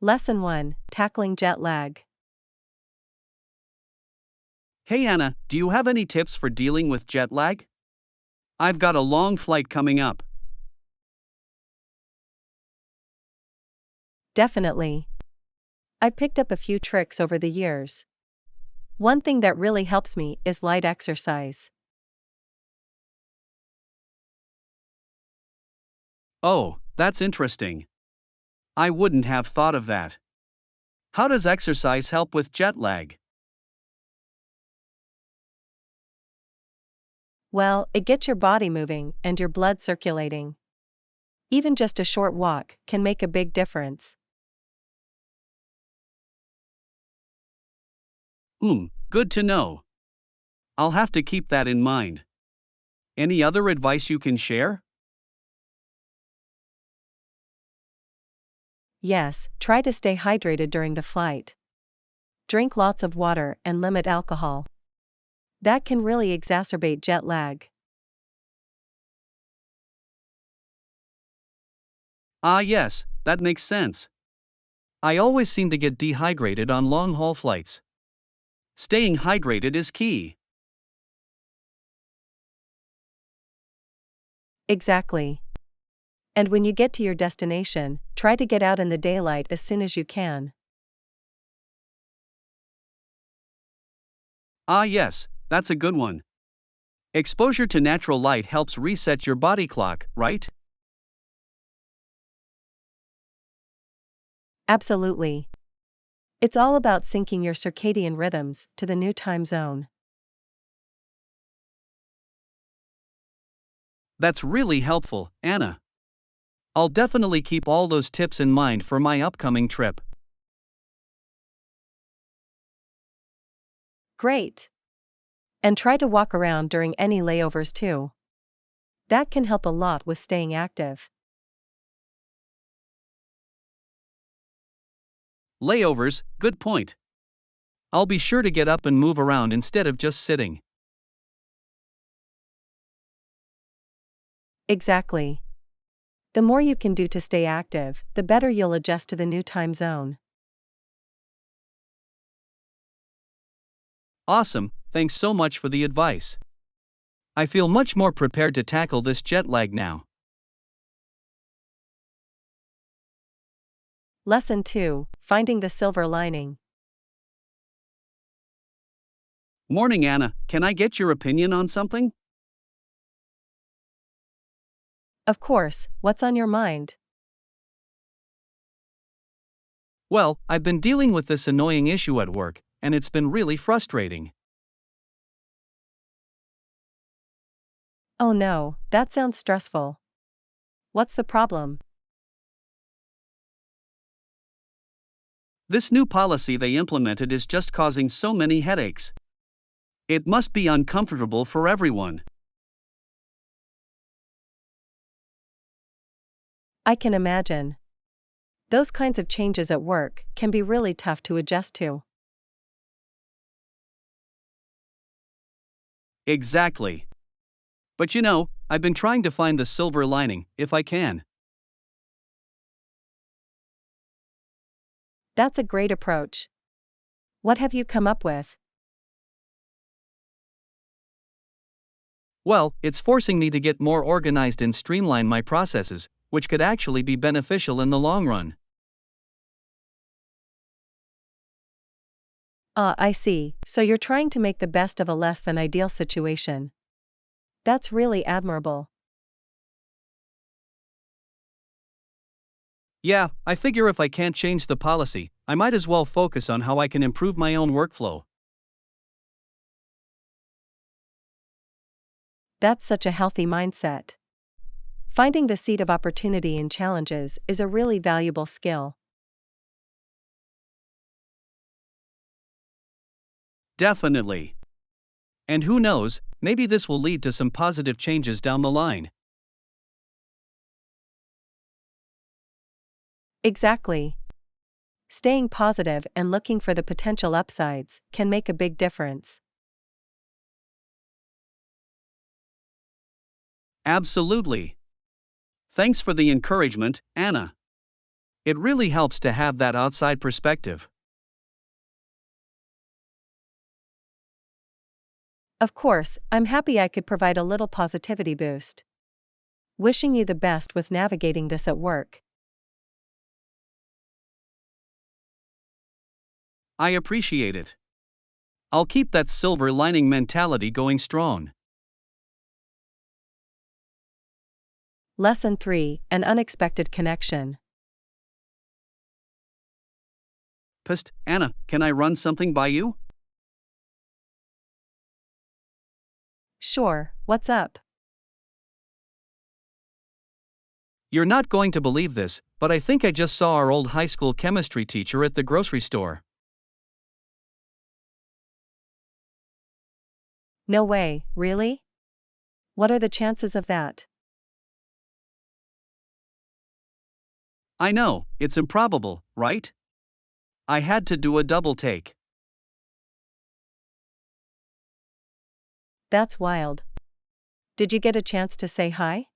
Lesson 1: Tackling Jet Lag. Hey Anna, do you have any tips for dealing with jet lag? I've got a long flight coming up. Definitely. I've picked up a few tricks over the years. One thing that really helps me is light exercise. Oh, that's interesting. I wouldn't have thought of that. How does exercise help with jet lag? Well, it gets your body moving and your blood circulating. Even just a short walk can make a big difference. Good to know. I'll have to keep that in mind. Any other advice you can share? Yes, try to stay hydrated during the flight. Drink lots of water and limit alcohol. That can really exacerbate jet lag. Ah, yes, that makes sense. I always seem to get dehydrated on long haul flights. Staying hydrated is key. Exactly. And when you get to your destination, try to get out in the daylight as soon as you can. Ah, yes, that's a good one. Exposure to natural light helps reset your body clock, right? Absolutely. It's all about syncing your circadian rhythms to the new time zone. That's really helpful, Anna. I'll definitely keep all those tips in mind for my upcoming trip. Great. And try to walk around during any layovers too. That can help a lot with staying active. Layovers, good point. I'll be sure to get up and move around instead of just sitting. Exactly. The more you can do to stay active, the better you'll adjust to the new time zone. Awesome, thanks so much for the advice. I feel much more prepared to tackle this jet lag now. Lesson 2: Finding the silver lining. Morning, Anna, can I get your opinion on something? Of course, what's on your mind? Well, I've been dealing with this annoying issue at work, and it's been really frustrating. Oh no, that sounds stressful. What's the problem? This new policy they implemented is just causing so many headaches. It must be uncomfortable for everyone. I can imagine. Those kinds of changes at work can be really tough to adjust to. Exactly. But you know, I've been trying to find the silver lining, if I can. That's a great approach. What have you come up with? Well, it's forcing me to get more organized and streamline my processes, which could actually be beneficial in the long run. I see. So you're trying to make the best of a less than ideal situation. That's really admirable. Yeah, I figure if I can't change the policy, I might as well focus on how I can improve my own workflow. That's such a healthy mindset. Finding the seed of opportunity in challenges is a really valuable skill. Definitely. And who knows, maybe this will lead to some positive changes down the line. Exactly. Staying positive and looking for the potential upsides can make a big difference. Absolutely. Thanks for the encouragement, Anna. It really helps to have that outside perspective. Of course, I'm happy I could provide a little positivity boost. Wishing you the best with navigating this at work. I appreciate it. I'll keep that silver lining mentality going strong. Lesson 3: An unexpected connection. Psst, Anna, can I run something by you? Sure, what's up? You're not going to believe this, but I think I just saw our old high school chemistry teacher at the grocery store. No way, really? What are the chances of that? I know, it's improbable, right? I had to do a double take. That's wild. Did you get a chance to say hi?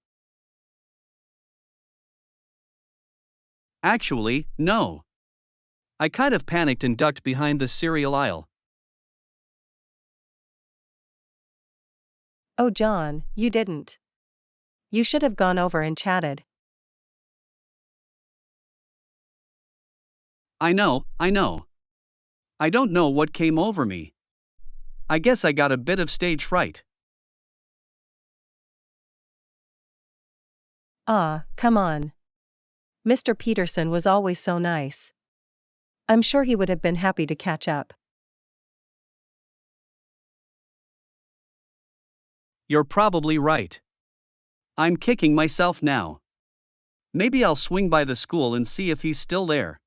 Actually, no. I kind of panicked and ducked behind the cereal aisle. Oh, John, you didn't. You should have gone over and chatted. I know, I know. I don't know what came over me. I guess I got a bit of stage fright. Ah, come on. Mr. Peterson was always so nice. I'm sure he would have been happy to catch up. You're probably right. I'm kicking myself now. Maybe I'll swing by the school and see if he's still there.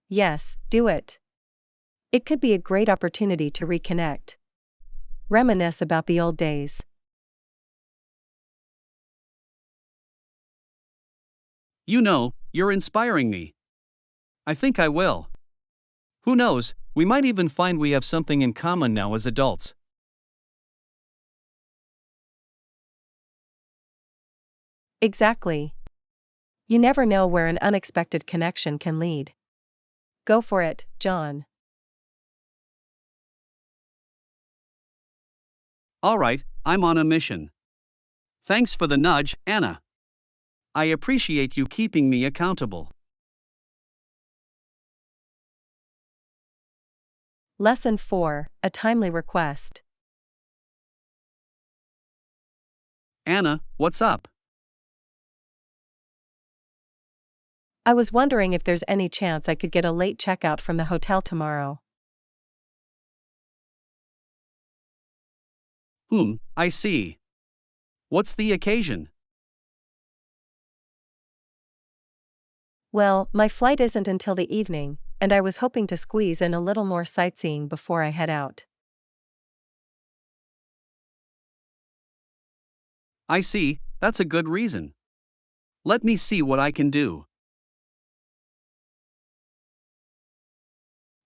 Yes, do it. It could be a great opportunity to reconnect. Reminisce about the old days. You know, you're inspiring me. I think I will. Who knows, we might even find we have something in common now as adults. Exactly. You never know where an unexpected connection can lead. Go for it, John. Alright, I'm on a mission. Thanks for the nudge, Anna. I appreciate you keeping me accountable. Lesson 4: A timely request. Anna, what's up? I was wondering if there's any chance I could get a late checkout from the hotel tomorrow. I see. What's the occasion? Well, my flight isn't until the evening, and I was hoping to squeeze in a little more sightseeing before I head out. I see, that's a good reason. Let me see what I can do.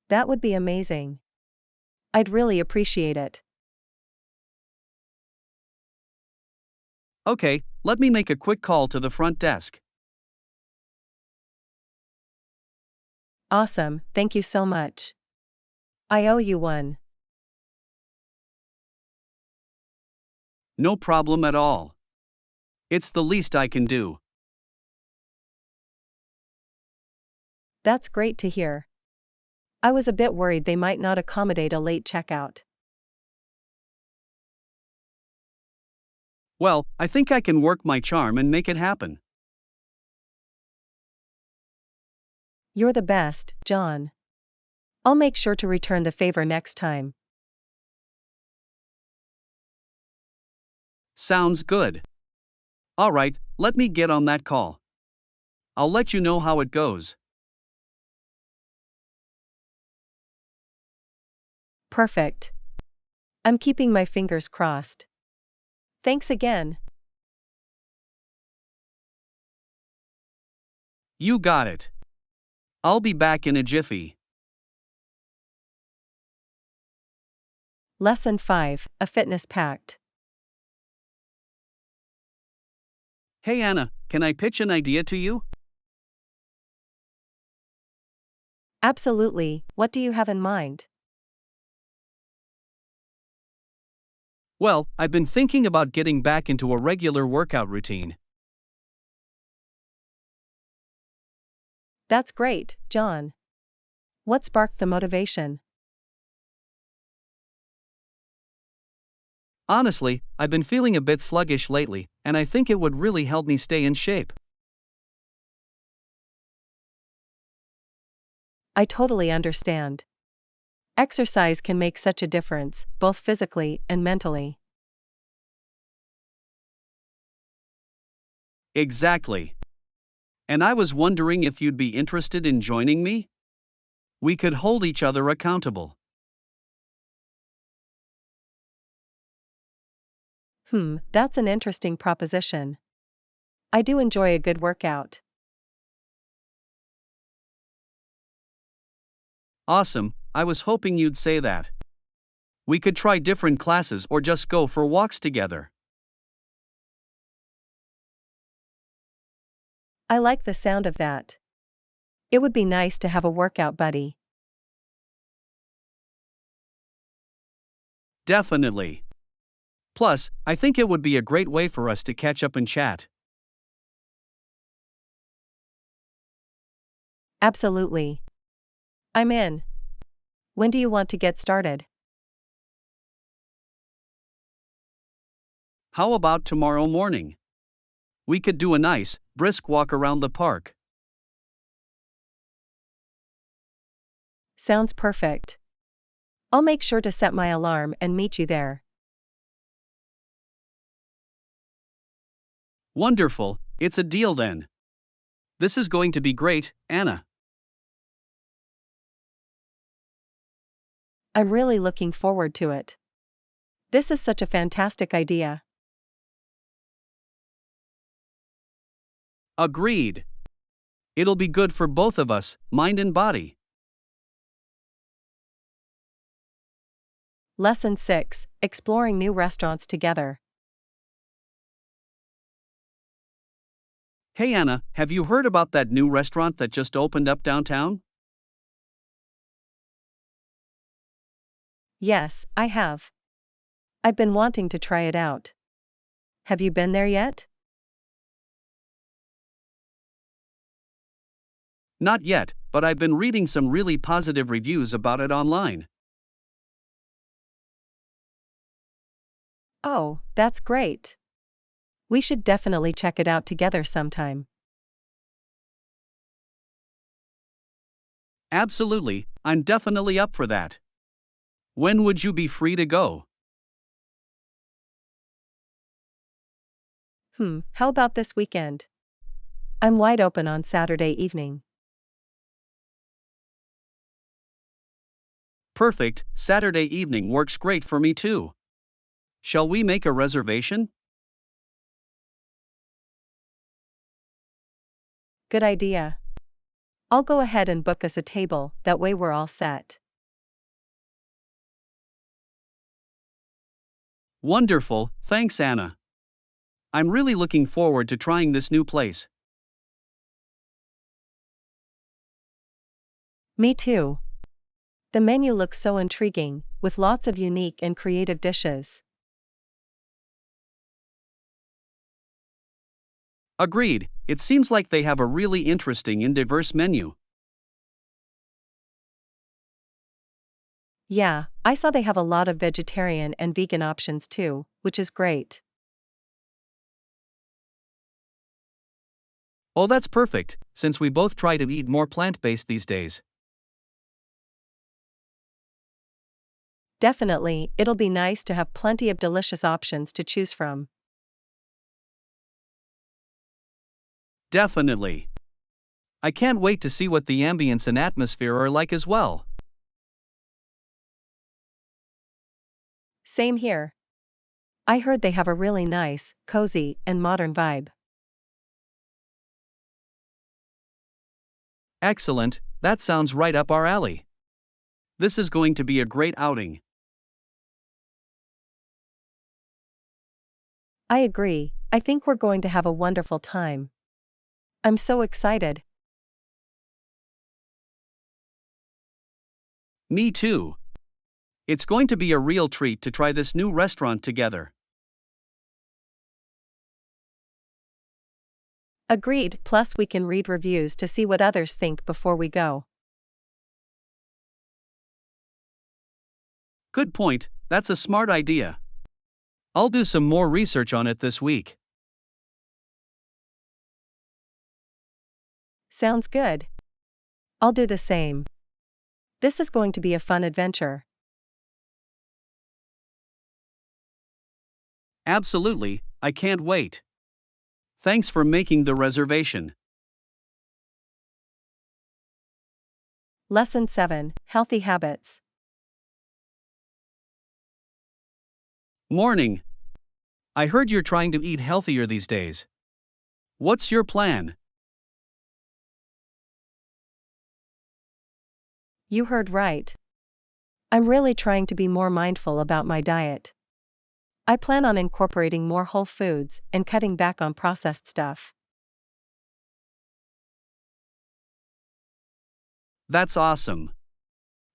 That would be amazing. I'd really appreciate it. Okay, let me make a quick call to the front desk. Awesome, thank you so much. I owe you one. No problem at all. It's the least I can do. That's great to hear. I was a bit worried they might not accommodate a late checkout. Well, I think I can work my charm and make it happen. You're the best, John. I'll make sure to return the favor next time. Sounds good. Alright, let me get on that call. I'll let you know how it goes. Perfect. I'm keeping my fingers crossed. Thanks again. You got it. I'll be back in a jiffy. Lesson 5: A fitness pact. Hey Anna, can I pitch an idea to you? Absolutely, what do you have in mind? Well, I've been thinking about getting back into a regular workout routine. That's great, John. What sparked the motivation? Honestly, I've been feeling a bit sluggish lately, and I think it would really help me stay in shape. I totally understand. Exercise can make such a difference, both physically and mentally. Exactly. And I was wondering if you'd be interested in joining me? We could hold each other accountable. That's an interesting proposition. I do enjoy a good workout. Awesome, I was hoping you'd say that. We could try different classes or just go for walks together. I like the sound of that. It would be nice to have a workout buddy. Definitely. Plus, I think it would be a great way for us to catch up and chat. Absolutely. I'm in. When do you want to get started? How about tomorrow morning? We could do a nice, brisk walk around the park. Sounds perfect. I'll make sure to set my alarm and meet you there. Wonderful, it's a deal then. This is going to be great, Anna. I'm really looking forward to it. This is such a fantastic idea. Agreed. It'll be good for both of us, mind and body. Lesson 6: Exploring new restaurants together. Hey Anna, have you heard about that new restaurant that just opened up downtown? Yes, I have. I've been wanting to try it out. Have you been there yet? Not yet, but I've been reading some really positive reviews about it online. Oh, that's great. We should definitely check it out together sometime. Absolutely, I'm definitely up for that. When would you be free to go? How about this weekend? I'm wide open on Saturday evening. Perfect, Saturday evening works great for me too. Shall we make a reservation? Good idea. I'll go ahead and book us a table, that way we're all set. Wonderful, thanks Anna. I'm really looking forward to trying this new place. Me too. The menu looks so intriguing, with lots of unique and creative dishes. Agreed, it seems like they have a really interesting and diverse menu. Yeah, I saw they have a lot of vegetarian and vegan options too, which is great. Oh, that's perfect, since we both try to eat more plant based these days. Definitely, it'll be nice to have plenty of delicious options to choose from. Definitely. I can't wait to see what the ambience and atmosphere are like as well. Same here. I heard they have a really nice, cozy, and modern vibe. Excellent, that sounds right up our alley. This is going to be a great outing. I agree, I think we're going to have a wonderful time. I'm so excited. Me too. It's going to be a real treat to try this new restaurant together. Agreed, plus we can read reviews to see what others think before we go. Good point, that's a smart idea. I'll do some more research on it this week. Sounds good. I'll do the same. This is going to be a fun adventure. Absolutely, I can't wait. Thanks for making the reservation. Lesson 7: Healthy Habits. Morning. I heard you're trying to eat healthier these days. What's your plan? You heard right. I'm really trying to be more mindful about my diet. I plan on incorporating more whole foods and cutting back on processed stuff. That's awesome.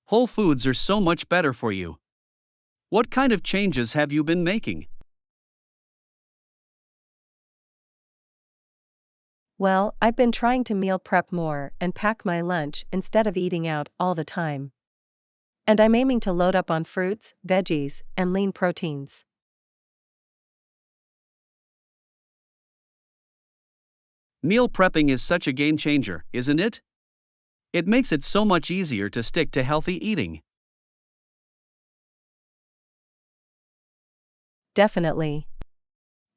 Whole foods are so much better for you. What kind of changes have you been making? Well, I've been trying to meal prep more and pack my lunch instead of eating out all the time. And I'm aiming to load up on fruits, veggies, and lean proteins. Meal prepping is such a game changer, isn't it? It makes it so much easier to stick to healthy eating. Definitely.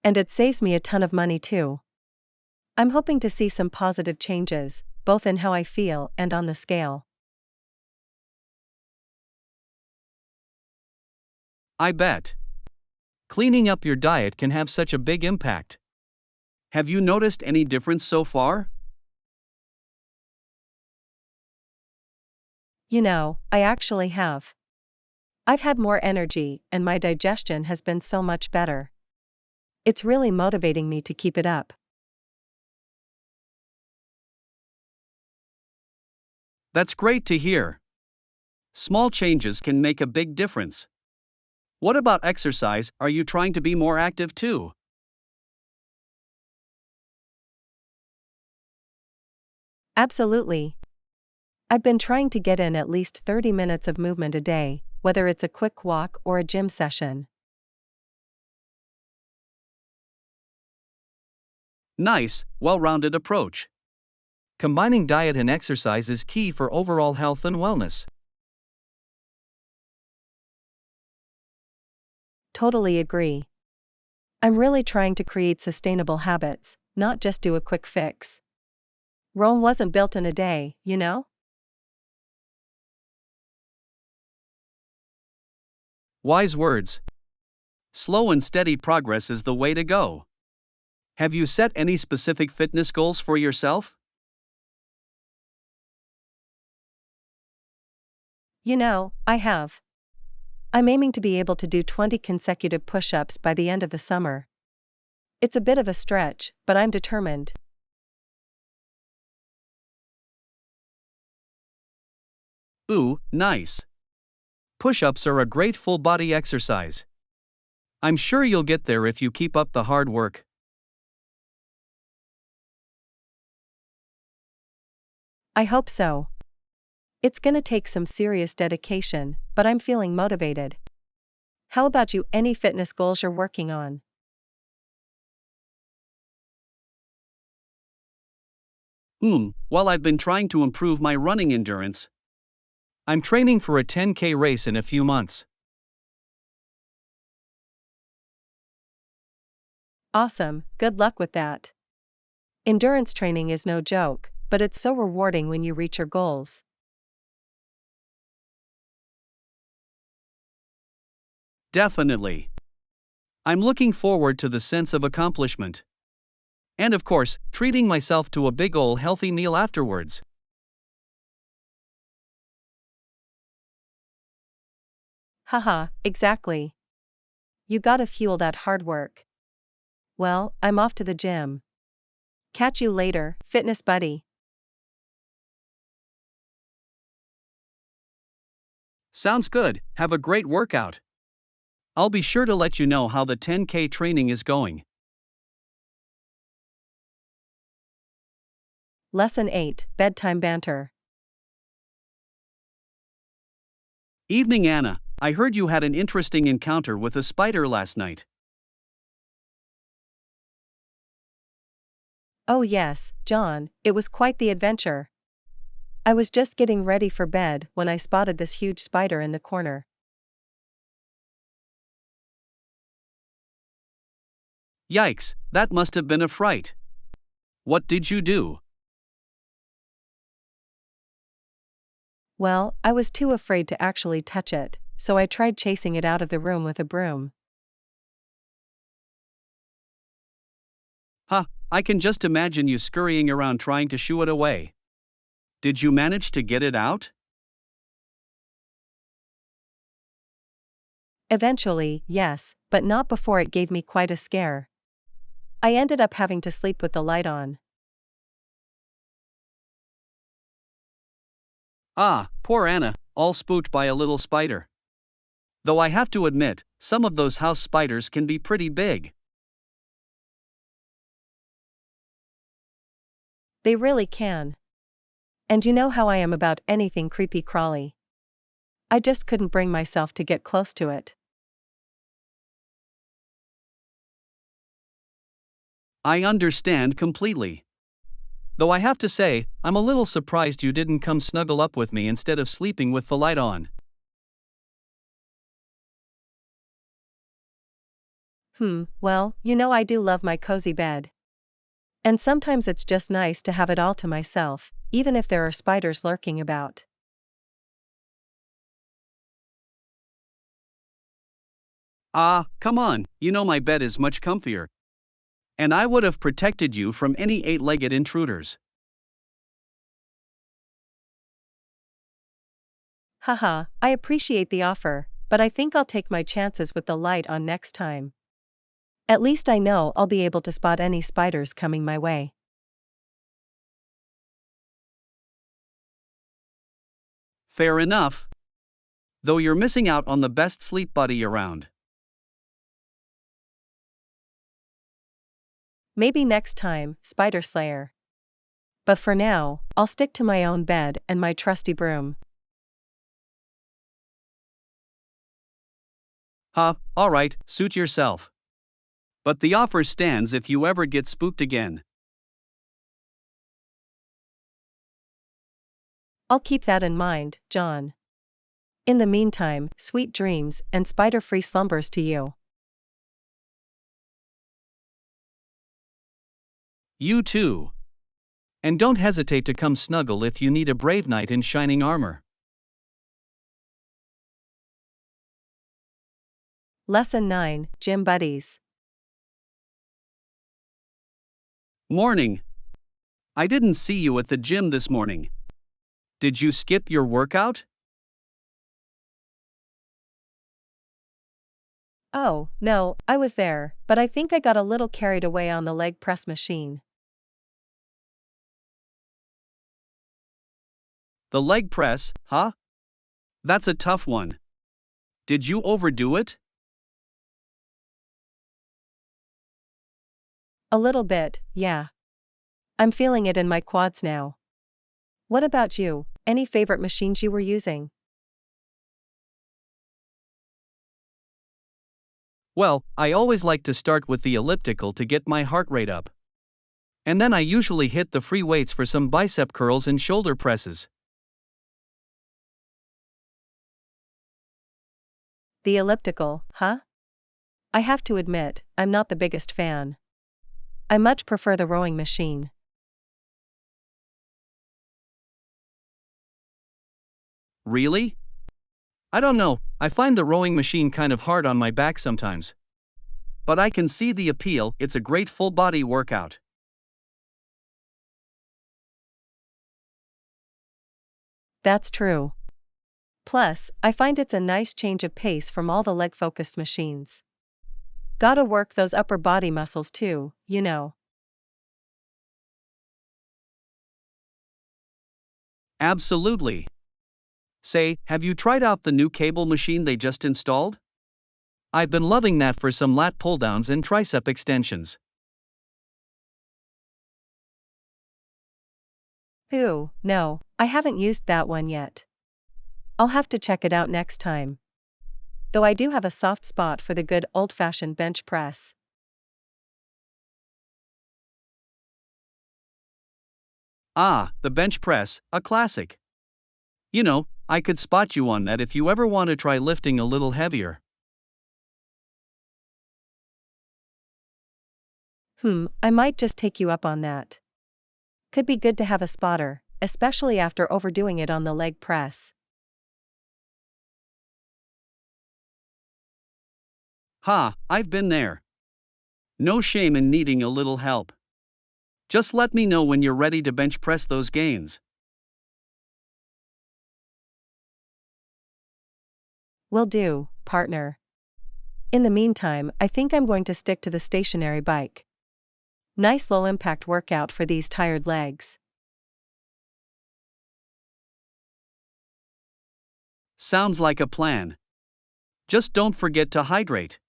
And it saves me a ton of money too. I'm hoping to see some positive changes, both in how I feel and on the scale. I bet. Cleaning up your diet can have such a big impact. Have you noticed any difference so far? I actually have. I've had more energy and my digestion has been so much better. It's really motivating me to keep it up. That's great to hear. Small changes can make a big difference. What about exercise? Are you trying to be more active too? Absolutely. I've been trying to get in at least 30 minutes of movement a day, whether it's a quick walk or a gym session. Nice, well rounded approach. Combining diet and exercise is key for overall health and wellness. Totally agree. I'm really trying to create sustainable habits, not just do a quick fix. Rome wasn't built in a day. Wise words. Slow and steady progress is the way to go. Have you set any specific fitness goals for yourself? I have. I'm aiming to be able to do 20 consecutive push-ups by the end of the summer. It's a bit of a stretch, but I'm determined. Ooh, nice. Push ups are a great full body exercise. I'm sure you'll get there if you keep up the hard work. I hope so. It's gonna take some serious dedication, but I'm feeling motivated. How about you? Any fitness goals you're working on? Well, I've been trying to improve my running endurance. I'm training for a 10K race in a few months. Awesome, good luck with that. Endurance training is no joke, but it's so rewarding when you reach your goals. Definitely. I'm looking forward to the sense of accomplishment. And of course, treating myself to a big ol' healthy meal afterwards. Haha, exactly. You gotta fuel that hard work. Well, I'm off to the gym. Catch you later, fitness buddy. Sounds good, have a great workout. I'll be sure to let you know how the 10K training is going. Lesson 8, Bedtime Banter. Evening, Anna. I heard you had an interesting encounter with a spider last night. Oh yes, John, it was quite the adventure. I was just getting ready for bed when I spotted this huge spider in the corner. Yikes, that must have been a fright. What did you do? Well, I was too afraid to actually touch it, so I tried chasing it out of the room with a broom. Huh, I can just imagine you scurrying around trying to shoo it away. Did you manage to get it out? Eventually, yes, but not before it gave me quite a scare. I ended up having to sleep with the light on. Ah, poor Anna, all spooked by a little spider. Though I have to admit, some of those house spiders can be pretty big. They really can. And you know how I am about anything creepy crawly. I just couldn't bring myself to get close to it. I understand completely. Though I have to say, I'm a little surprised you didn't come snuggle up with me instead of sleeping with the light on. Well, you know I do love my cozy bed. And sometimes it's just nice to have it all to myself, even if there are spiders lurking about. Ah, come on, you know my bed is much comfier. And I would have protected you from any eight-legged intruders. Haha, I appreciate the offer, but I think I'll take my chances with the light on next time. At least I know I'll be able to spot any spiders coming my way. Fair enough. Though you're missing out on the best sleep buddy around. Maybe next time, Spider Slayer. But for now, I'll stick to my own bed and my trusty broom. Huh, alright, suit yourself. But the offer stands if you ever get spooked again. I'll keep that in mind, John. In the meantime, sweet dreams and spider-free slumbers to you. You too. And don't hesitate to come snuggle if you need a brave knight in shining armor. Lesson 9, Gym Buddies. Morning. I didn't see you at the gym this morning. Did you skip your workout? Oh, no, I was there, but I think I got a little carried away on the leg press machine. The leg press, huh? That's a tough one. Did you overdo it? A little bit, yeah. I'm feeling it in my quads now. What about you? Any favorite machines you were using? Well, I always like to start with the elliptical to get my heart rate up. And then I usually hit the free weights for some bicep curls and shoulder presses. The elliptical, huh? I have to admit, I'm not the biggest fan. I much prefer the rowing machine. Really? I don't know, I find the rowing machine kind of hard on my back sometimes. But I can see the appeal, it's a great full body workout. That's true. Plus, I find it's a nice change of pace from all the leg-focused machines. Gotta work those upper body muscles too, you know. Absolutely. Say, have you tried out the new cable machine they just installed? I've been loving that for some lat pull downs and tricep extensions. Ooh, no, I haven't used that one yet. I'll have to check it out next time. Though I do have a soft spot for the good old-fashioned bench press. Ah, the bench press, a classic. You know, I could spot you on that if you ever want to try lifting a little heavier. I might just take you up on that. Could be good to have a spotter, especially after overdoing it on the leg press. Ha, I've been there. No shame in needing a little help. Just let me know when you're ready to bench press those gains. Will do, partner. In the meantime, I think I'm going to stick to the stationary bike. Nice low impact workout for these tired legs. Sounds like a plan. Just don't forget to hydrate.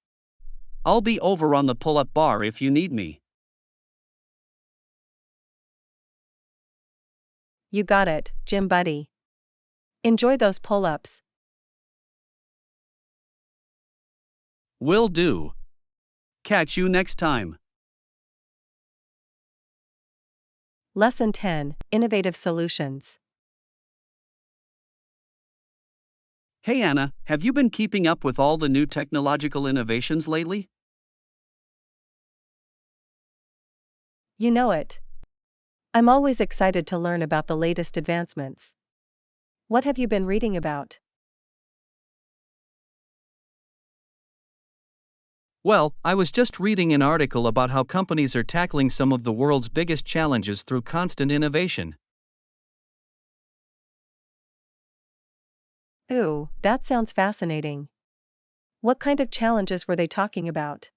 I'll be over on the pull up bar if you need me. You got it, gym buddy. Enjoy those pull-ups. Will do. Catch you next time. Lesson 10, Innovative Solutions. Hey Anna, have you been keeping up with all the new technological innovations lately? You know it. I'm always excited to learn about the latest advancements. What have you been reading about? Well, I was just reading an article about how companies are tackling some of the world's biggest challenges through constant innovation. Ooh, that sounds fascinating. What kind of challenges were they talking about?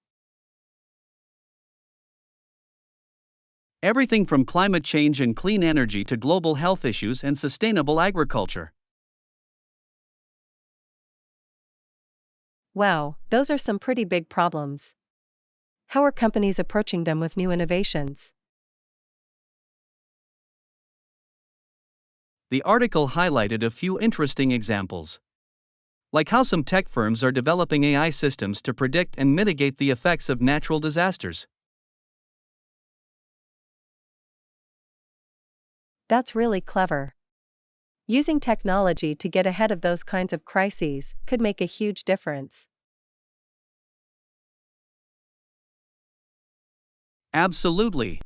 Everything from climate change and clean energy to global health issues and sustainable agriculture. Wow, those are some pretty big problems. How are companies approaching them with new innovations? The article highlighted a few interesting examples, like how some tech firms are developing AI systems to predict and mitigate the effects of natural disasters. That's really clever. Using technology to get ahead of those kinds of crises could make a huge difference. Absolutely.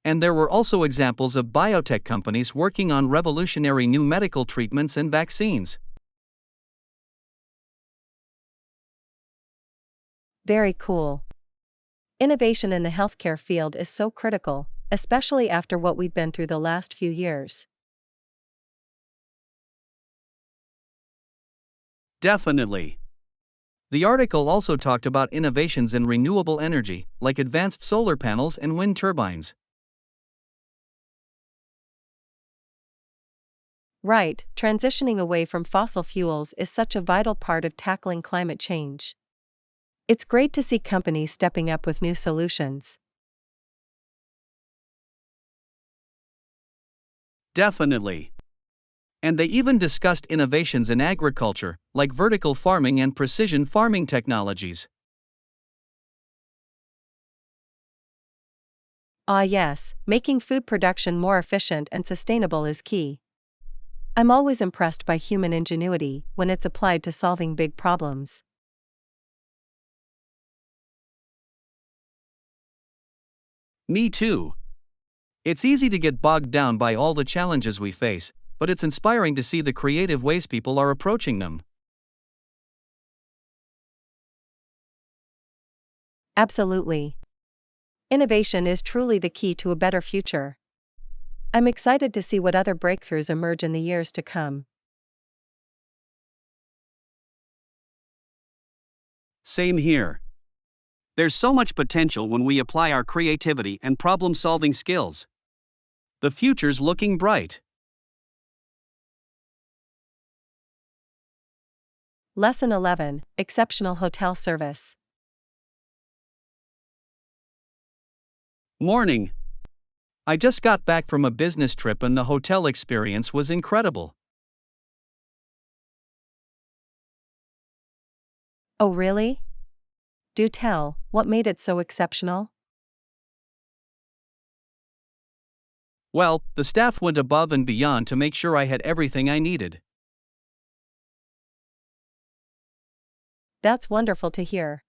And there were also examples of biotech companies working on revolutionary new medical treatments and vaccines. Very cool. Innovation in the healthcare field is so critical, especially after what we've been through the last few years. Definitely. The article also talked about innovations in renewable energy, like advanced solar panels and wind turbines. Right, transitioning away from fossil fuels is such a vital part of tackling climate change. It's great to see companies stepping up with new solutions. Definitely. And they even discussed innovations in agriculture, like vertical farming and precision farming technologies. Ah, yes, making food production more efficient and sustainable is key. I'm always impressed by human ingenuity when it's applied to solving big problems. Me too. It's easy to get bogged down by all the challenges we face, but it's inspiring to see the creative ways people are approaching them. Absolutely. Innovation is truly the key to a better future. I'm excited to see what other breakthroughs emerge in the years to come. Same here. There's so much potential when we apply our creativity and problem solving skills. The future's looking bright. Lesson 11, Exceptional Hotel Service. Morning. I just got back from a business trip and the hotel experience was incredible. Oh really? Do tell, what made it so exceptional? Well, the staff went above and beyond to make sure I had everything I needed. That's wonderful to hear.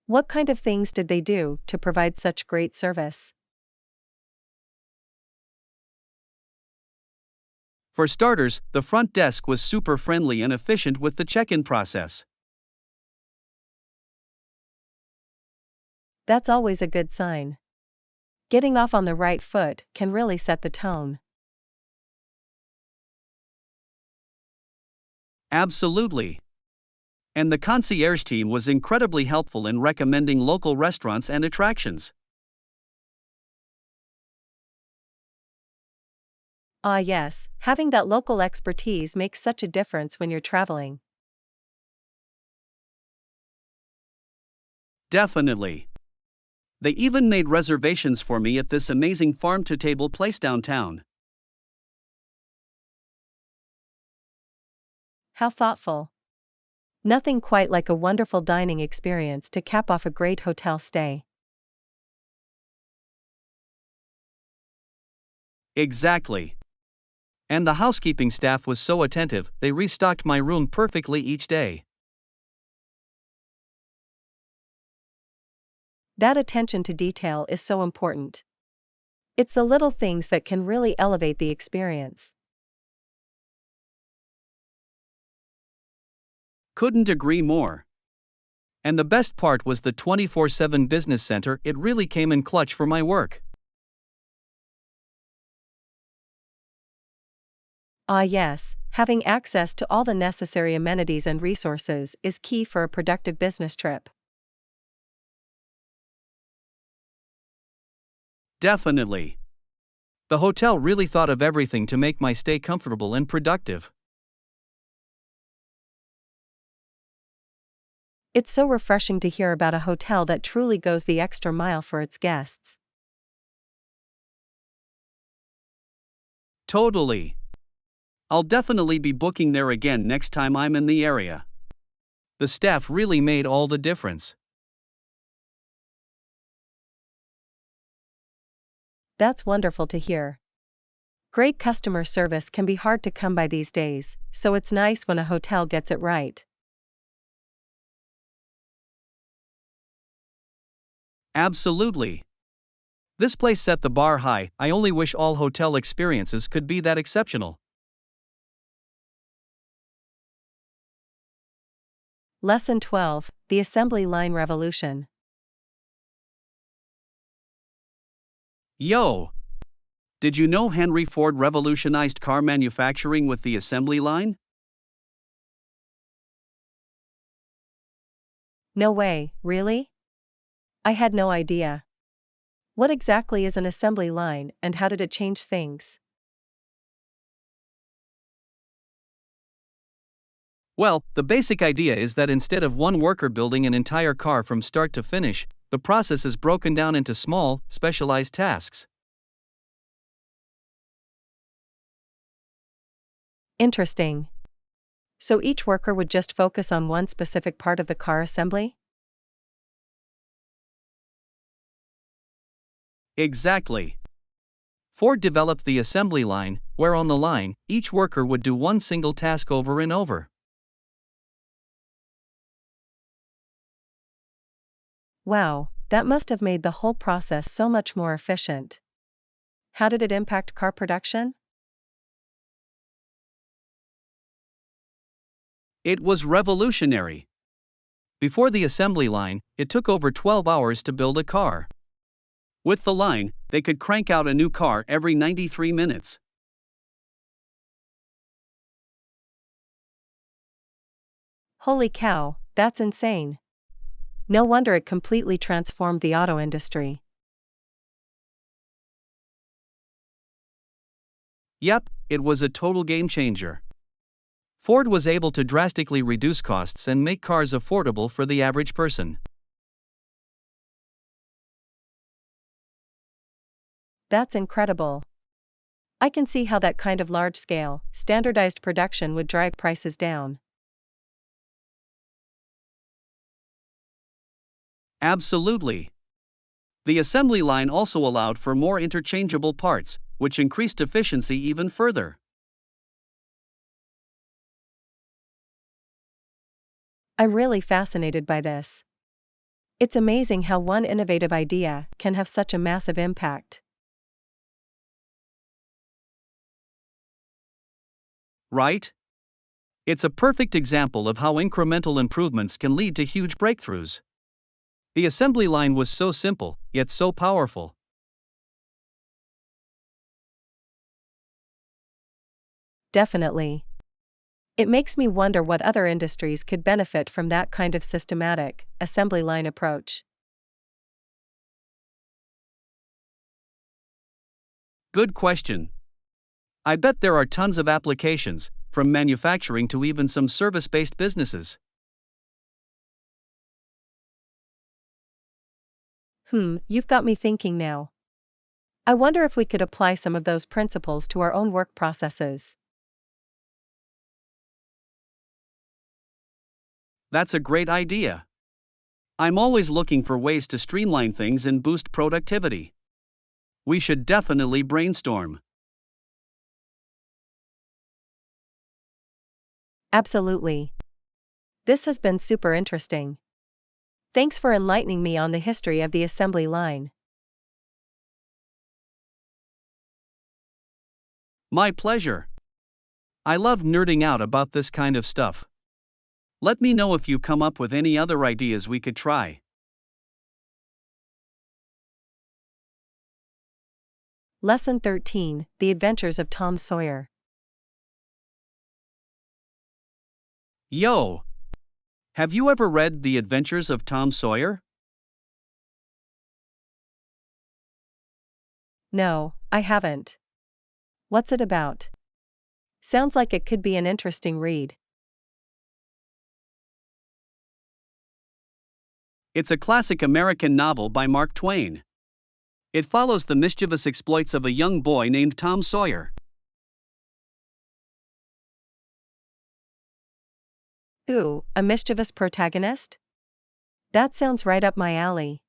What kind of things did they do to provide such great service? For starters, the front desk was super friendly and efficient with the check-in process. That's always a good sign. Getting off on the right foot can really set the tone. Absolutely. And the concierge team was incredibly helpful in recommending local restaurants and attractions. Ah yes, having that local expertise makes such a difference when you're traveling. Definitely. They even made reservations for me at this amazing farm-to-table place downtown. How thoughtful. Nothing quite like a wonderful dining experience to cap off a great hotel stay. Exactly. And the housekeeping staff was so attentive, they restocked my room perfectly each day. That attention to detail is so important. It's the little things that can really elevate the experience. Couldn't agree more. And the best part was the 24/7 business center, it really came in clutch for my work. Ah yes, having access to all the necessary amenities and resources is key for a productive business trip. Definitely. The hotel really thought of everything to make my stay comfortable and productive. It's so refreshing to hear about a hotel that truly goes the extra mile for its guests. Totally. I'll definitely be booking there again next time I'm in the area. The staff really made all the difference. That's wonderful to hear. Great customer service can be hard to come by these days, so it's nice when a hotel gets it right. Absolutely. This place set the bar high. I only wish all hotel experiences could be that exceptional. Lesson 12, The Assembly Line Revolution. Yo! Did you know Henry Ford revolutionized car manufacturing with the assembly line? No way, really? I had no idea. What exactly is an assembly line and how did it change things? Well, the basic idea is that instead of one worker building an entire car from start to finish, the process is broken down into small, specialized tasks. Interesting. So each worker would just focus on one specific part of the car assembly? Exactly. Ford developed the assembly line, where on the line, each worker would do one single task over and over. Wow, that must have made the whole process so much more efficient. How did it impact car production? It was revolutionary. Before the assembly line, it took over 12 hours to build a car. With the line, they could crank out a new car every 93 minutes. Holy cow, that's insane. No wonder it completely transformed the auto industry. Yep, it was a total game changer. Ford was able to drastically reduce costs and make cars affordable for the average person. That's incredible. I can see how that kind of large-scale, standardized production would drive prices down. Absolutely. The assembly line also allowed for more interchangeable parts, which increased efficiency even further. I'm really fascinated by this. It's amazing how one innovative idea can have such a massive impact. Right? It's a perfect example of how incremental improvements can lead to huge breakthroughs. The assembly line was so simple, yet so powerful. Definitely. It makes me wonder what other industries could benefit from that kind of systematic, assembly line approach. Good question. I bet there are tons of applications, from manufacturing to even some service based businesses. You've got me thinking now. I wonder if we could apply some of those principles to our own work processes. That's a great idea. I'm always looking for ways to streamline things and boost productivity. We should definitely brainstorm. Absolutely. This has been super interesting. Thanks for enlightening me on the history of the assembly line. My pleasure. I love nerding out about this kind of stuff. Let me know if you come up with any other ideas we could try. Lesson 13: The Adventures of Tom Sawyer. Yo! Have you ever read The Adventures of Tom Sawyer? No, I haven't. What's it about? Sounds like it could be an interesting read. It's a classic American novel by Mark Twain. It follows the mischievous exploits of a young boy named Tom Sawyer. Ooh, a mischievous protagonist? That sounds right up my alley.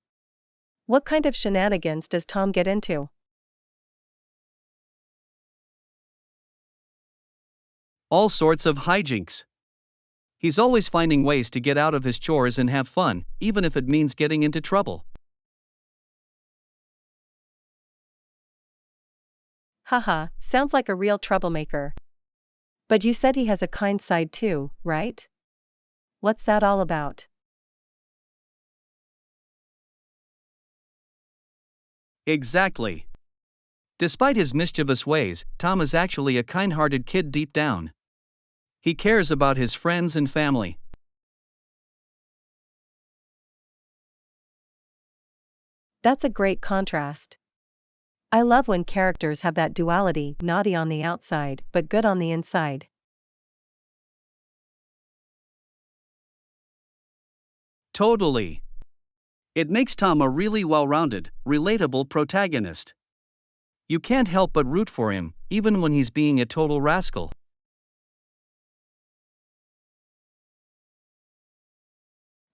What kind of shenanigans does Tom get into? All sorts of hijinks. He's always finding ways to get out of his chores and have fun, even if it means getting into trouble. Haha, sounds like a real troublemaker. But you said he has a kind side too, right? What's that all about? Exactly. Despite his mischievous ways, Tom is actually a kind hearted kid deep down. He cares about his friends and family. That's a great contrast. I love when characters have that duality, naughty on the outside, but good on the inside. Totally. It makes Tom a really well rounded, relatable protagonist. You can't help but root for him, even when he's being a total rascal.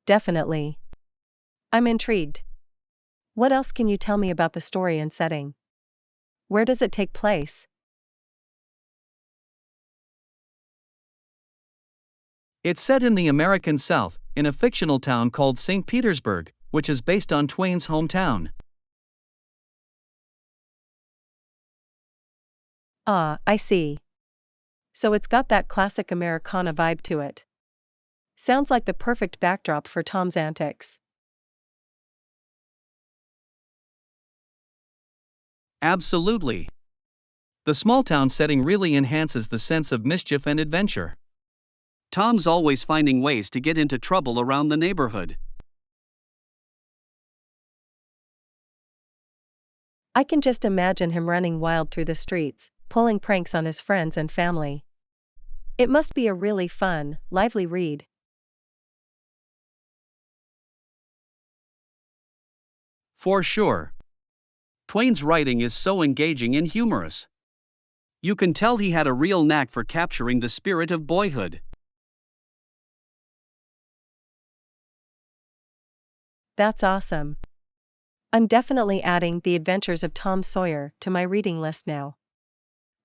Definitely. I'm intrigued. What else can you tell me about the story and setting? Where does it take place? It's set in the American South, in a fictional town called St. Petersburg, which is based on Twain's hometown. Ah, I see. So it's got that classic Americana vibe to it. Sounds like the perfect backdrop for Tom's antics. Absolutely. The small town setting really enhances the sense of mischief and adventure. Tom's always finding ways to get into trouble around the neighborhood. I can just imagine him running wild through the streets, pulling pranks on his friends and family. It must be a really fun, lively read. For sure. Twain's writing is so engaging and humorous. You can tell he had a real knack for capturing the spirit of boyhood. That's awesome. I'm definitely adding The Adventures of Tom Sawyer to my reading list now.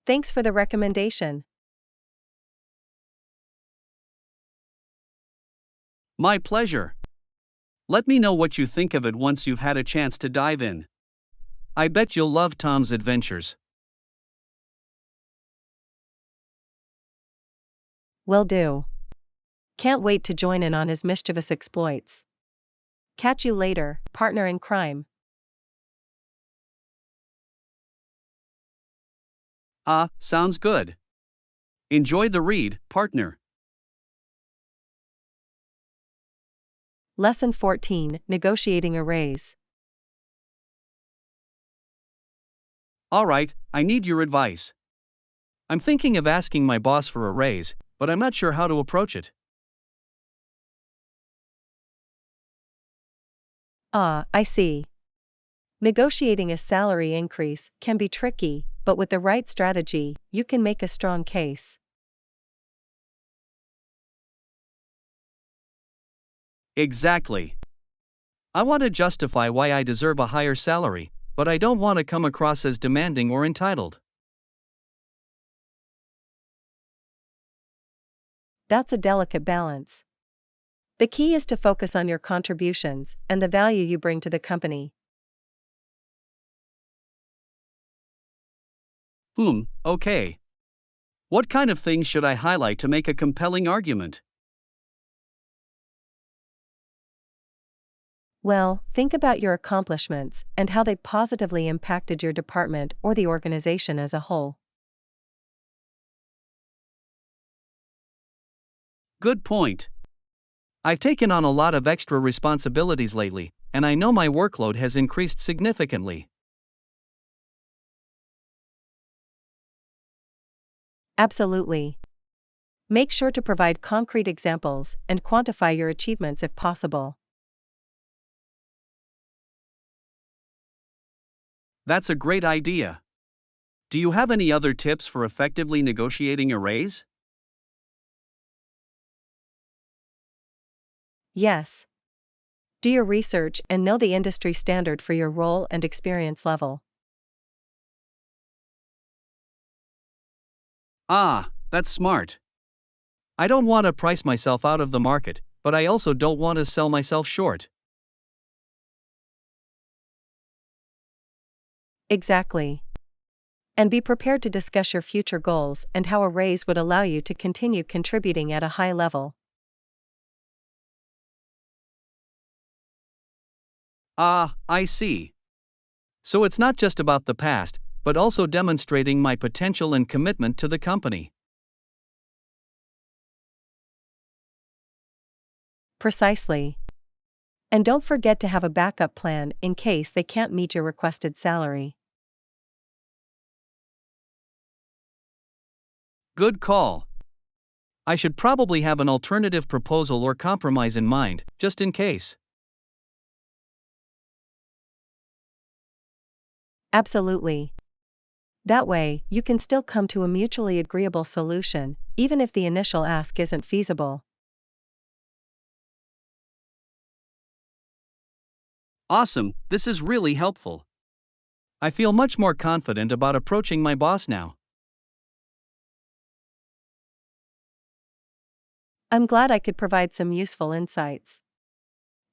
Thanks for the recommendation. My pleasure. Let me know what you think of it once you've had a chance to dive in. I bet you'll love Tom's adventures. Will do. Can't wait to join in on his mischievous exploits. Catch you later, partner in crime. Ah, sounds good. Enjoy the read, partner. Lesson 14, Negotiating a Raise. Alright, I need your advice. I'm thinking of asking my boss for a raise, but I'm not sure how to approach it. Ah, I see. Negotiating a salary increase can be tricky, but with the right strategy, you can make a strong case. Exactly. I want to justify why I deserve a higher salary, but I don't want to come across as demanding or entitled. That's a delicate balance. The key is to focus on your contributions and the value you bring to the company. Okay. What kind of things should I highlight to make a compelling argument? Well, think about your accomplishments and how they positively impacted your department or the organization as a whole. Good point. I've taken on a lot of extra responsibilities lately, and I know my workload has increased significantly. Absolutely. Make sure to provide concrete examples and quantify your achievements if possible. That's a great idea. Do you have any other tips for effectively negotiating a raise? Yes. Do your research and know the industry standard for your role and experience level. Ah, that's smart. I don't want to price myself out of the market, but I also don't want to sell myself short. Exactly. And be prepared to discuss your future goals and how a raise would allow you to continue contributing at a high level. Ah, I see. So it's not just about the past, but also demonstrating my potential and commitment to the company. Precisely. And don't forget to have a backup plan in case they can't meet your requested salary. Good call. I should probably have an alternative proposal or compromise in mind, just in case. Absolutely. That way, you can still come to a mutually agreeable solution, even if the initial ask isn't feasible. Awesome, this is really helpful. I feel much more confident about approaching my boss now. I'm glad I could provide some useful insights.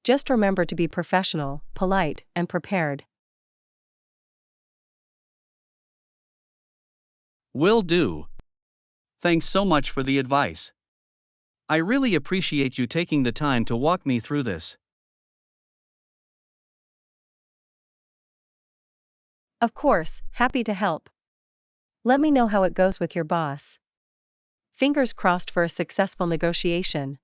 Just remember to be professional, polite, and prepared. Will do. Thanks so much for the advice. I really appreciate you taking the time to walk me through this. Of course, happy to help. Let me know how it goes with your boss. Fingers crossed for a successful negotiation.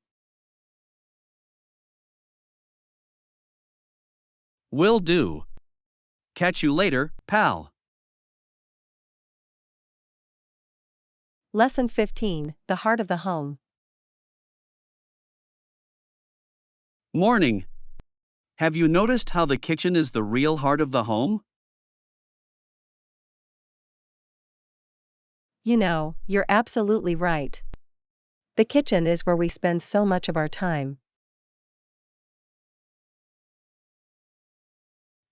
Will do. Catch you later, pal. Lesson 15, The Heart of the Home. Morning. Have you noticed how the kitchen is the real heart of the home? You know, you're absolutely right. The kitchen is where we spend so much of our time.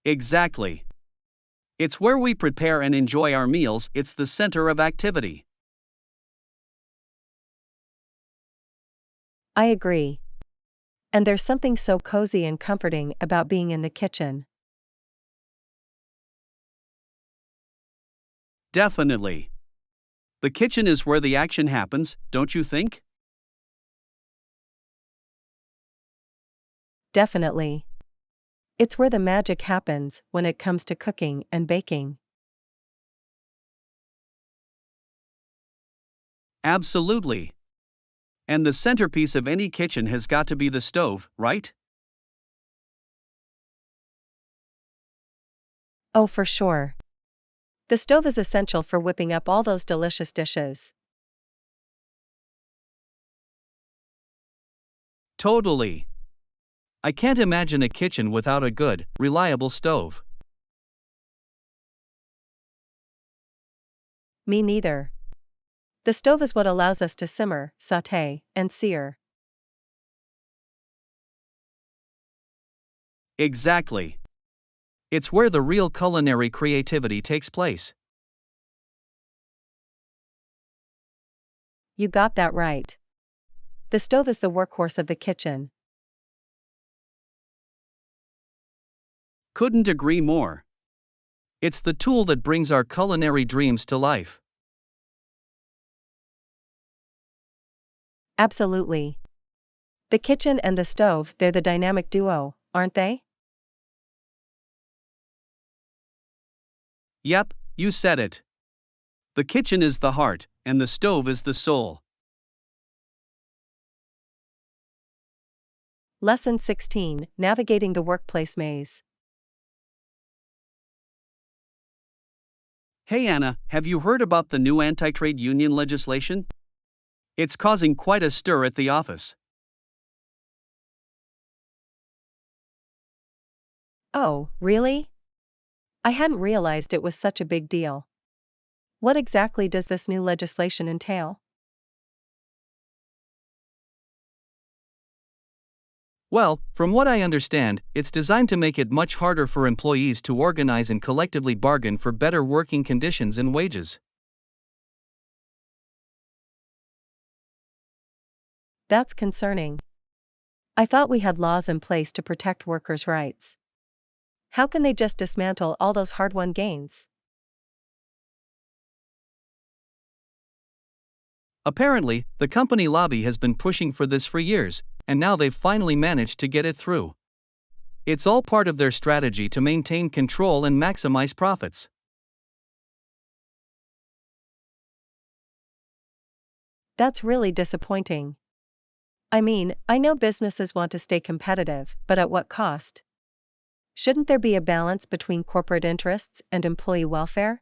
Exactly. It's where we prepare and enjoy our meals, it's the center of activity. I agree. And there's something so cozy and comforting about being in the kitchen. Definitely. The kitchen is where the action happens, don't you think? Definitely. It's where the magic happens when it comes to cooking and baking. Absolutely. And the centerpiece of any kitchen has got to be the stove, right? Oh, for sure. The stove is essential for whipping up all those delicious dishes. Totally. I can't imagine a kitchen without a good, reliable stove. Me neither. The stove is what allows us to simmer, sauté, and sear. Exactly. It's where the real culinary creativity takes place. You got that right. The stove is the workhorse of the kitchen. Couldn't agree more. It's the tool that brings our culinary dreams to life. Absolutely. The kitchen and the stove, they're the dynamic duo, aren't they? Yep, you said it. The kitchen is the heart, and the stove is the soul. Lesson 16, Navigating the Workplace Maze. Hey Anna, have you heard about the new anti-trade union legislation? It's causing quite a stir at the office. Oh, really? I hadn't realized it was such a big deal. What exactly does this new legislation entail? Well, from what I understand, it's designed to make it much harder for employees to organize and collectively bargain for better working conditions and wages. That's concerning. I thought we had laws in place to protect workers' rights. How can they just dismantle all those hard-won gains? Apparently, the company lobby has been pushing for this for years, and now they've finally managed to get it through. It's all part of their strategy to maintain control and maximize profits. That's really disappointing. I mean, I know businesses want to stay competitive, but at what cost? Shouldn't there be a balance between corporate interests and employee welfare?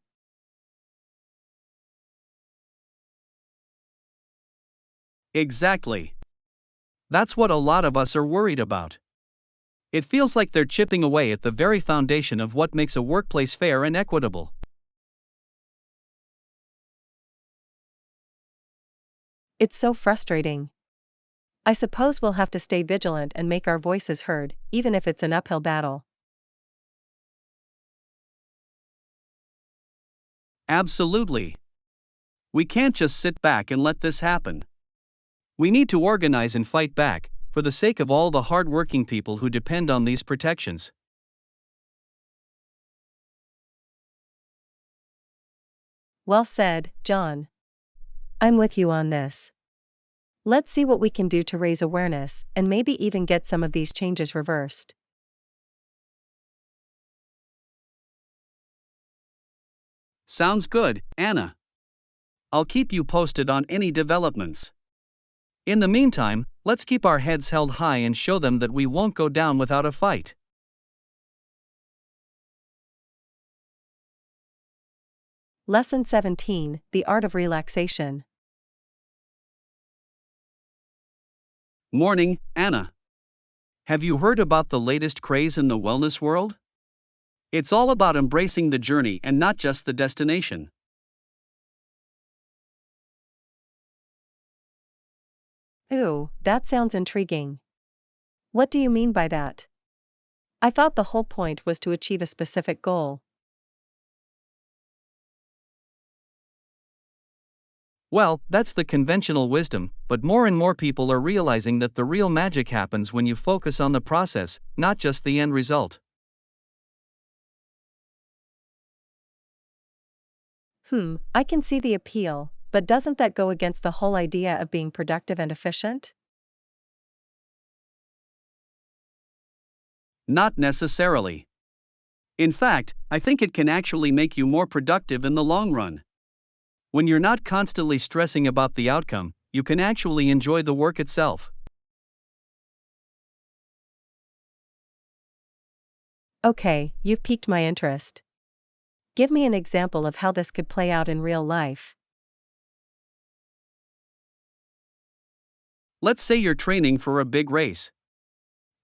Exactly. That's what a lot of us are worried about. It feels like they're chipping away at the very foundation of what makes a workplace fair and equitable. It's so frustrating. I suppose we'll have to stay vigilant and make our voices heard, even if it's an uphill battle. Absolutely. We can't just sit back and let this happen. We need to organize and fight back, for the sake of all the hard-working people who depend on these protections. Well said, John. I'm with you on this. Let's see what we can do to raise awareness and maybe even get some of these changes reversed. Sounds good, Anna. I'll keep you posted on any developments. In the meantime, let's keep our heads held high and show them that we won't go down without a fight. Lesson 17, The Art of Relaxation. Morning, Anna. Have you heard about the latest craze in the wellness world? It's all about embracing the journey and not just the destination. Ooh, that sounds intriguing. What do you mean by that? I thought the whole point was to achieve a specific goal. Well, that's the conventional wisdom, but more and more people are realizing that the real magic happens when you focus on the process, not just the end result. I can see the appeal, but doesn't that go against the whole idea of being productive and efficient? Not necessarily. In fact, I think it can actually make you more productive in the long run. When you're not constantly stressing about the outcome, you can actually enjoy the work itself. Okay, you've piqued my interest. Give me an example of how this could play out in real life. Let's say you're training for a big race.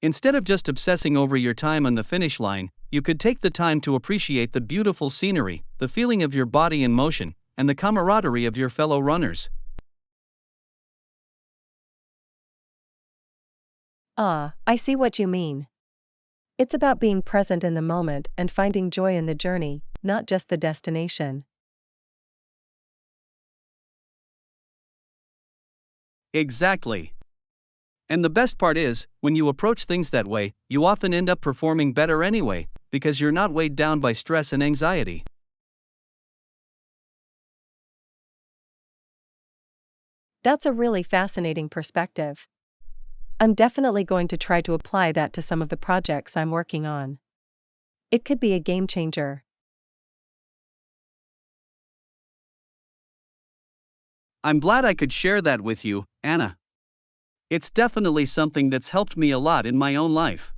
Instead of just obsessing over your time on the finish line, you could take the time to appreciate the beautiful scenery, the feeling of your body in motion, and the camaraderie of your fellow runners. Ah, I see what you mean. It's about being present in the moment and finding joy in the journey, not just the destination. Exactly. And the best part is, when you approach things that way, you often end up performing better anyway, because you're not weighed down by stress and anxiety. That's a really fascinating perspective. I'm definitely going to try to apply that to some of the projects I'm working on. It could be a game changer. I'm glad I could share that with you, Anna. It's definitely something that's helped me a lot in my own life.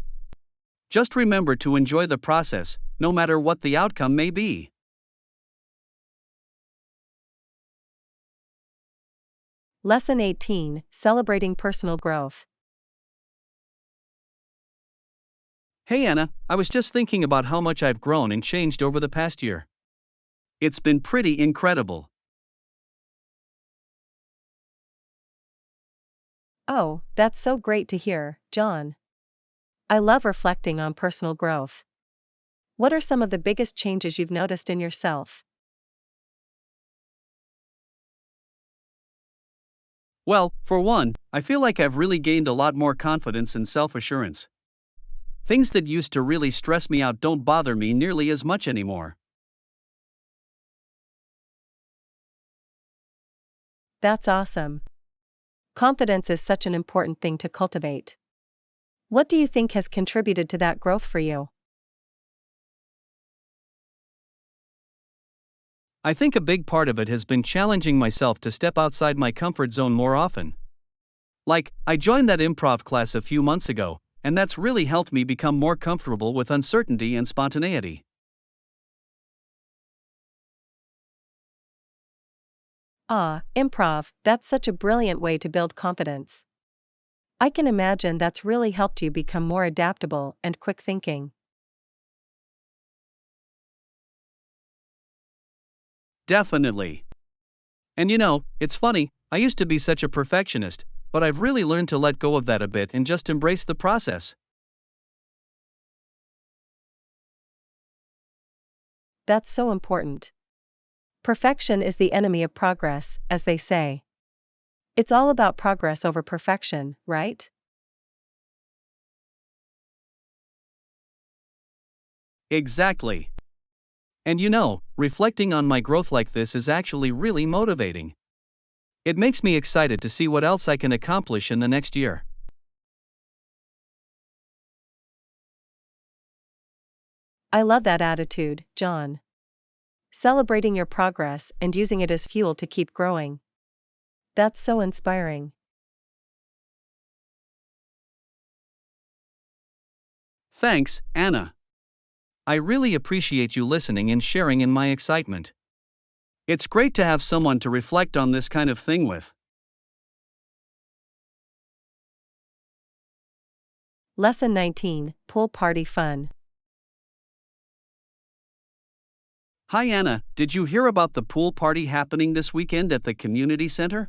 Just remember to enjoy the process, no matter what the outcome may be. Lesson 18, Celebrating Personal Growth. Hey Anna, I was just thinking about how much I've grown and changed over the past year. It's been pretty incredible. Oh, that's so great to hear, John. I love reflecting on personal growth. What are some of the biggest changes you've noticed in yourself? Well, for one, I feel like I've really gained a lot more confidence and self assurance. Things that used to really stress me out don't bother me nearly as much anymore. That's awesome. Confidence is such an important thing to cultivate. What do you think has contributed to that growth for you? I think a big part of it has been challenging myself to step outside my comfort zone more often. Like, I joined that improv class a few months ago, and that's really helped me become more comfortable with uncertainty and spontaneity. Ah, improv, that's such a brilliant way to build confidence. I can imagine that's really helped you become more adaptable and quick thinking. Definitely. And it's funny, I used to be such a perfectionist, but I've really learned to let go of that a bit and just embrace the process. That's so important. Perfection is the enemy of progress, as they say. It's all about progress over perfection, right? Exactly. And reflecting on my growth like this is actually really motivating. It makes me excited to see what else I can accomplish in the next year. I love that attitude, John. Celebrating your progress and using it as fuel to keep growing. That's so inspiring. Thanks, Anna. I really appreciate you listening and sharing in my excitement. It's great to have someone to reflect on this kind of thing with. Lesson 19, Pool Party Fun. Hi Anna, did you hear about the pool party happening this weekend at the community center?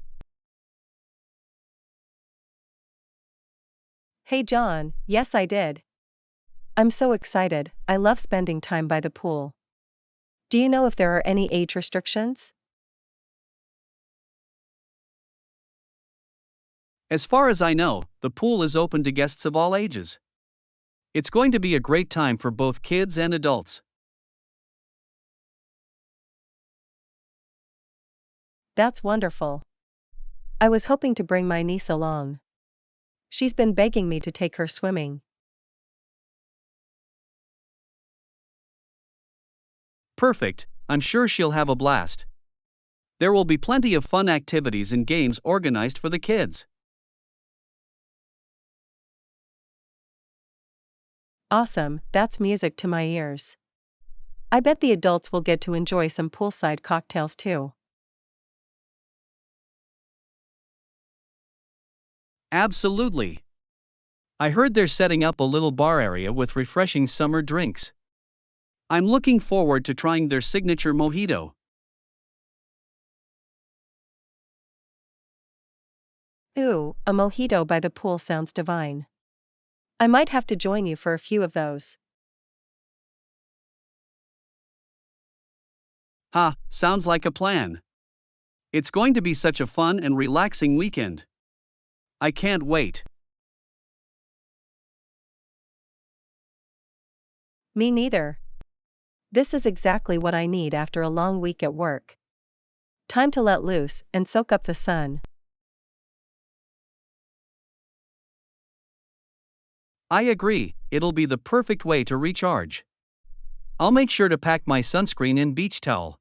Hey John, yes I did. I'm so excited, I love spending time by the pool. Do you know if there are any age restrictions? As far as I know, the pool is open to guests of all ages. It's going to be a great time for both kids and adults. That's wonderful. I was hoping to bring my niece along. She's been begging me to take her swimming. Perfect, I'm sure she'll have a blast. There will be plenty of fun activities and games organized for the kids. Awesome, that's music to my ears. I bet the adults will get to enjoy some poolside cocktails too. Absolutely. I heard they're setting up a little bar area with refreshing summer drinks. I'm looking forward to trying their signature mojito. Ooh, a mojito by the pool sounds divine. I might have to join you for a few of those. Ha, sounds like a plan. It's going to be such a fun and relaxing weekend. I can't wait. Me neither. This is exactly what I need after a long week at work. Time to let loose and soak up the sun. I agree, it'll be the perfect way to recharge. I'll make sure to pack my sunscreen and beach towel.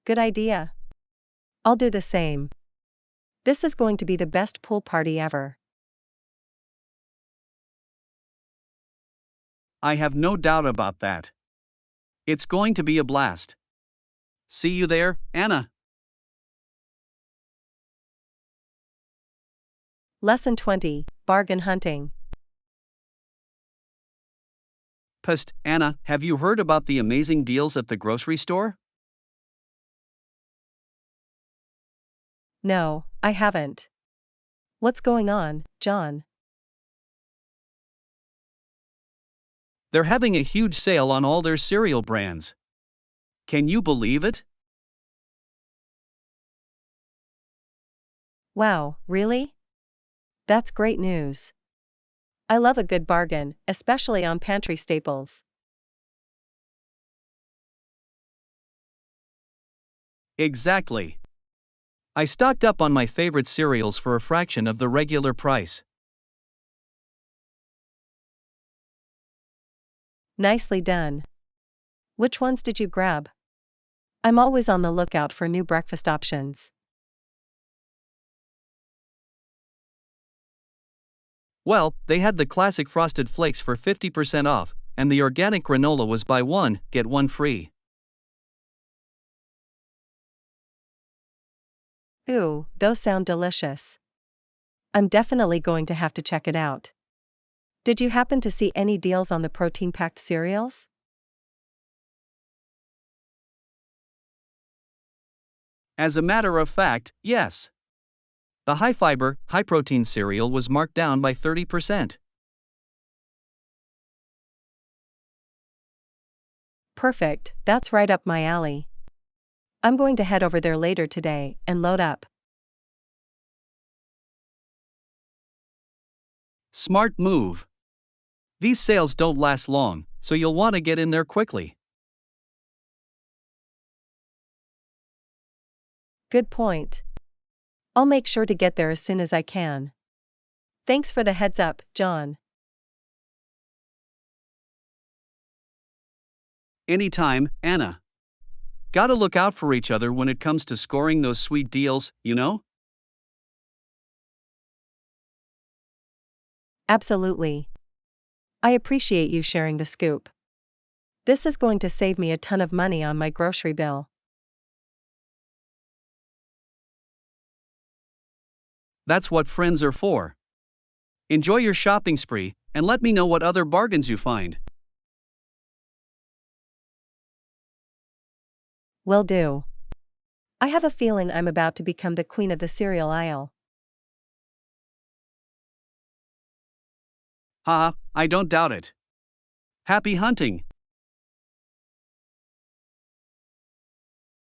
Good idea. I'll do the same. This is going to be the best pool party ever. I have no doubt about that. It's going to be a blast. See you there, Anna. Lesson 20, Bargain Hunting. Psst, Anna, have you heard about the amazing deals at the grocery store? No, I haven't. What's going on, John? They're having a huge sale on all their cereal brands. Can you believe it? Wow, really? That's great news. I love a good bargain, especially on pantry staples. Exactly. I stocked up on my favorite cereals for a fraction of the regular price. Nicely done. Which ones did you grab? I'm always on the lookout for new breakfast options. Well, they had the classic frosted flakes for 50% off, and the organic granola was buy one, get one free. Ooh, those sound delicious. I'm definitely going to have to check it out. Did you happen to see any deals on the protein-packed cereals? As a matter of fact, yes. The high fiber, high protein cereal was marked down by 30%. Perfect, that's right up my alley. I'm going to head over there later today and load up. Smart move. These sales don't last long, so you'll want to get in there quickly. Good point. I'll make sure to get there as soon as I can. Thanks for the heads up, John. Anytime, Anna. Gotta look out for each other when it comes to scoring those sweet deals, you know? Absolutely. I appreciate you sharing the scoop. This is going to save me a ton of money on my grocery bill. That's what friends are for. Enjoy your shopping spree, and let me know what other bargains you find. Will do. I have a feeling I'm about to become the queen of the cereal aisle. Haha, I don't doubt it. Happy hunting!